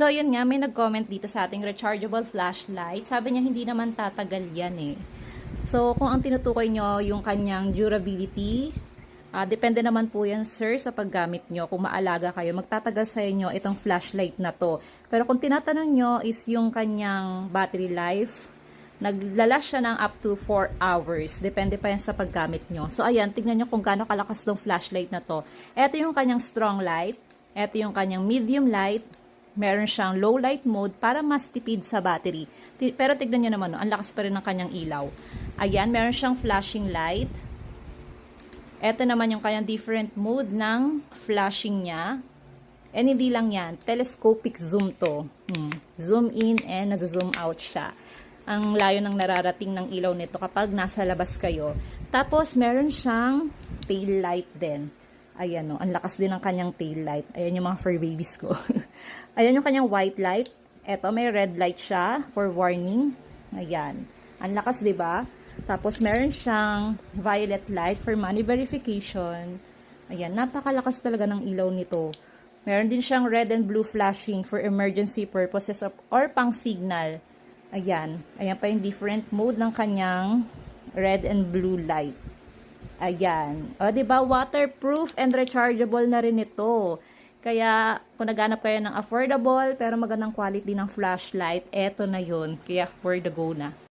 So, yun nga, may nag-comment dito sa ating rechargeable flashlight. Sabi niya, hindi naman tatagal yan eh. So, kung ang tinutukoy nyo, yung kanyang durability, depende naman po yan, sir, sa paggamit nyo. Kung maalaga kayo, magtatagal sa inyo itong flashlight na to. Pero kung tinatanong nyo is yung kanyang battery life, naglalas siya ng up to 4 hours. Depende pa yan sa paggamit nyo. So, ayan, tignan nyo kung gaano kalakas tong flashlight na to. Ito yung kanyang strong light. Ito yung kanyang medium light. Meron siyang low light mode para mas tipid sa battery. Pero tignan nyo naman, no, ang lakas pa rin ng kanyang ilaw. Ayan, meron siyang flashing light. Ito naman yung kanyang different mode ng flashing niya. And hindi lang yan, telescopic zoom to. Zoom in and nazo-zoom out siya. Ang layo ng nararating ng ilaw nito kapag nasa labas kayo. Tapos, meron siyang tail light din. Ayan, no, ang lakas din ng kanyang tail light. Ayan yung mga fur babies ko. Ayan yung kanyang white light. Eto, may red light siya for warning. Ayan. Ang lakas, diba? Tapos, meron siyang violet light for money verification. Ayan, napakalakas talaga ng ilaw nito. Meron din siyang red and blue flashing for emergency purposes or pang signal. Ayan. Ayan pa yung different mode ng kanyang red and blue light. Ayan. O, diba? Waterproof and rechargeable na rin ito. Kaya, kung naghanap kayo ng affordable pero magandang quality ng flashlight, eto na yun. Kaya, for the go na.